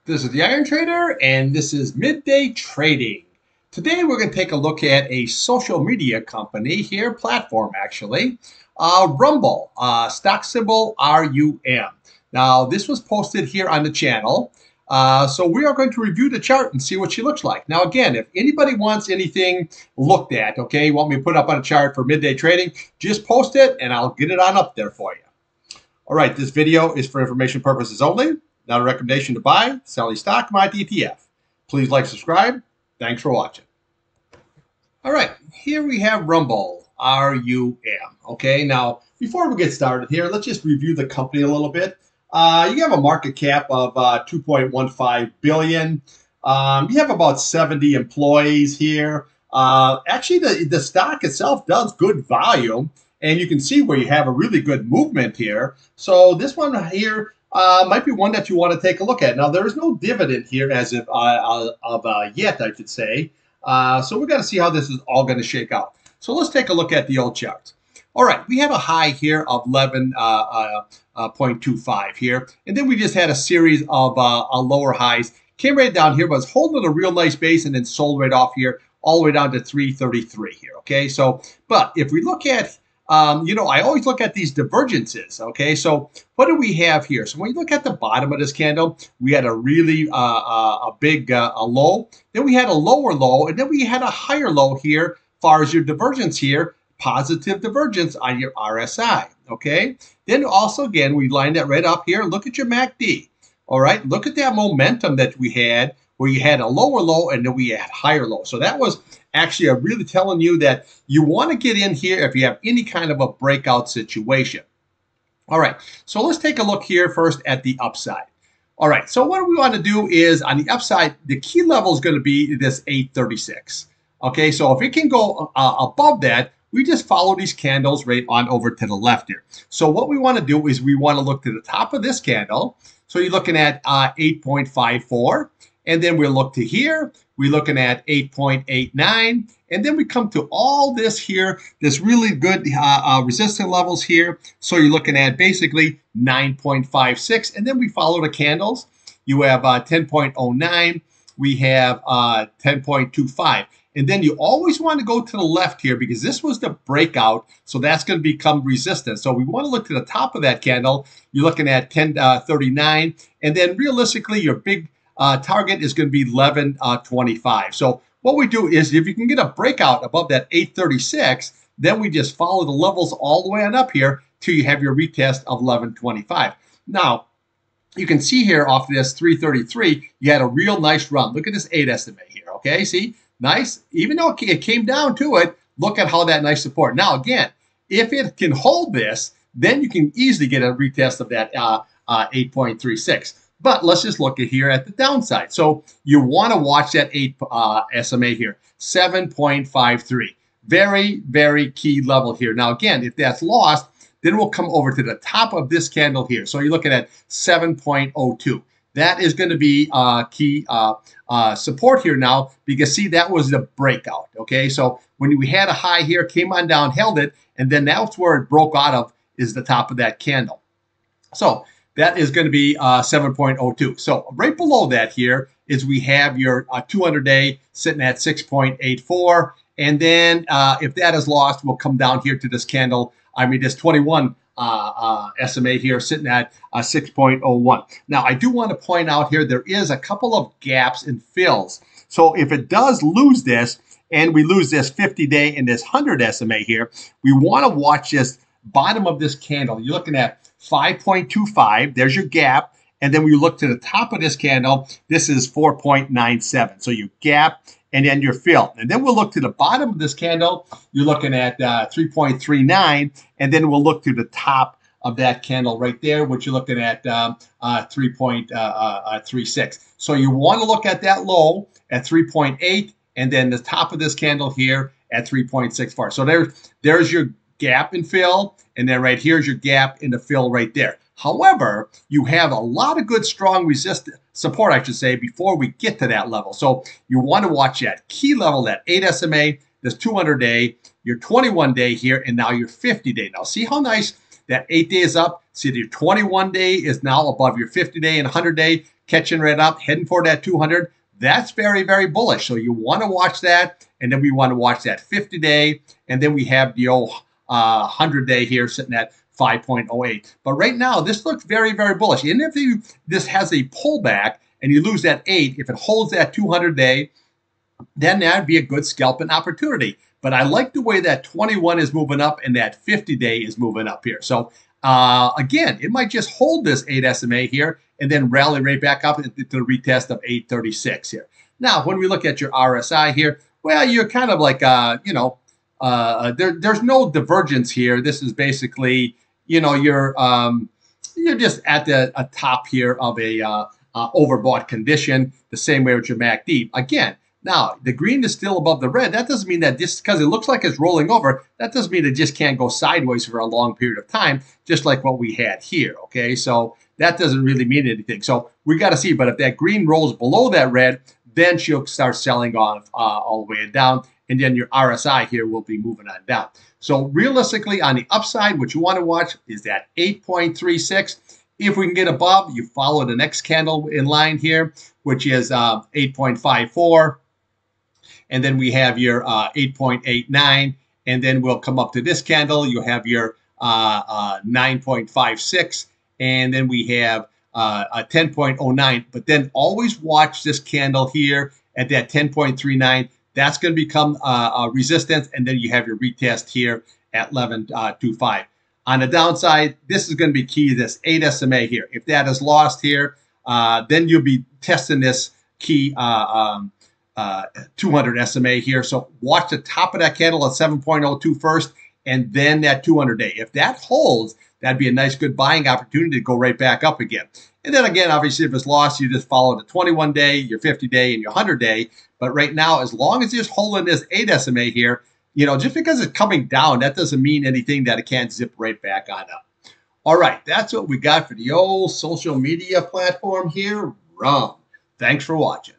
This is the Iron Trader, and this is Midday Trading. Today, we're going to take a look at a social media company here, platform actually, Rumble, stock symbol RUM. Now, this was posted here on the channel, so we are going to review the chart and see what she looks like. Now, again, if anybody wants anything looked at, okay, you want me to put up on a chart for Midday Trading, just post it, and I'll get it on up there for you. All right, this video is for information purposes only. Not a recommendation to buy, sell any stock, buy ETF. Please like, subscribe. Thanks for watching. All right, here we have Rumble, RUM. Okay, now before we get started here, let's just review the company a little bit. You have a market cap of 2.15 billion. You have about 70 employees here. Actually, the stock itself does good volume, and you can see where you have a really good movement here. So this one here might be one that you want to take a look at. Now, there is no dividend here as of yet, I should say. So we're going to see how this is all going to shake out. So let's take a look at the old charts. All right, we have a high here of 11.25 here. And then we just had a series of lower highs. Came right down here, but was holding a real nice base and then sold right off here all the way down to 333 here. Okay, so, but if we look at I always look at these divergences, okay? So what do we have here? So when you look at the bottom of this candle, we had a really big low. Then we had a lower low, and then we had a higher low here as far as your divergence here, positive divergence on your RSI, okay? Then also, again, we lined that right up here. Look at your MACD, all right? Look at that momentum that we had where you had a lower low and then we had higher low. So that was actually really telling you that you want to get in here if you have any kind of a breakout situation. All right, so let's take a look here first at the upside. All right, so what we want to do is on the upside, the key level is going to be this 836. Okay, so if it can go above that, we just follow these candles right on over to the left here. So what we want to do is we want to look to the top of this candle. So you're looking at 8.54. And then we'll look to here, we're looking at 8.89. And then we come to all this here, this really good resistance levels here. So you're looking at basically 9.56. And then we follow the candles. You have 10.09. We have 10.25. And then you always want to go to the left here because this was the breakout. So that's going to become resistance. So we want to look to the top of that candle. You're looking at 10.39. And then realistically, your big target is going to be 11.25. So what we do is if you can get a breakout above that 836, then we just follow the levels all the way on up here till you have your retest of 11.25. Now, you can see here off this 333, you had a real nice run. Look at this 8 SMA here, okay? See, nice. Even though it came down to it, look at how that nice support. Now, again, if it can hold this, then you can easily get a retest of that 8.36. But let's just look at here at the downside. So you want to watch that 8 SMA here, 7.53. Very, very key level here. Now, again, if that's lost, then we'll come over to the top of this candle here. So you're looking at 7.02. That is going to be key support here now because, see, that was the breakout, okay? So when we had a high here, came on down, held it, and then that's where it broke out of is the top of that candle. So that is going to be 7.02. So right below that here is we have your 200-day sitting at 6.84. And then if that is lost, we'll come down here to this candle. I mean, this 21 SMA here sitting at 6.01. Now, I do want to point out here, there is a couple of gaps and fills. So if it does lose this, and we lose this 50-day and this 100 SMA here, we want to watch this bottom of this candle. You're looking at 5.25, there's your gap. And then when you look to the top of this candle, this is 4.97. So your gap and then your fill. And then we'll look to the bottom of this candle, you're looking at 3.39. And then we'll look to the top of that candle right there, which you're looking at 3.36. So you want to look at that low at 3.8 and then the top of this candle here at 3.64. So there's your gap and fill, and then right here is your gap in the fill right there. However, you have a lot of good strong resistance support, I should say, before we get to that level. So you want to watch that key level, that 8 SMA, this 200-day, your 21-day here, and now your 50-day. Now see how nice That 8-day is up. See, your 21-day is now above your 50-day and 100-day, catching right up, heading for that 200. That's very, very bullish. So you want to watch that. And then we want to watch that 50-day. And then we have the old 100-day here sitting at 5.08. But right now, this looks very, very bullish. And if this has a pullback and you lose that 8, if it holds that 200-day, then that'd be a good scalping opportunity. But I like the way that 21 is moving up and that 50-day is moving up here. So again, it might just hold this 8 SMA here and then rally right back up to the retest of 836 here. Now, when we look at your RSI here, well, you're kind of like, there's no divergence here. This is basically, you're just at the top here of a overbought condition, the same way with your MACD. Again, now, the green is still above the red. That doesn't mean that just because it looks like it's rolling over, that doesn't mean it just can't go sideways for a long period of time, just like what we had here, okay? So that doesn't really mean anything. So we got to see, but if that green rolls below that red, then she'll start selling off all the way down, and then your RSI here will be moving on down. So realistically, on the upside, what you want to watch is that 8.36. If we can get above, you follow the next candle in line here, which is 8.54. And then we have your 8.89, and then we'll come up to this candle. You have your 9.56, and then we have a 10.09. But then always watch this candle here at that 10.39. That's going to become a resistance, and then you have your retest here at 11.25. On the downside, this is going to be key to this 8 SMA here. If that is lost here, then you'll be testing this key 200 SMA here. So watch the top of that candle at 7.02 first, and then that 200-day. If that holds, that'd be a nice, good buying opportunity to go right back up again. And then again, obviously, if it's lost, you just follow the 21-day, your 50-day, and your 100-day. But right now, as long as it's holding this 8 SMA here, just because it's coming down, that doesn't mean anything that it can't zip right back on up. All right, that's what we got for the old social media platform here, RUM. Thanks for watching.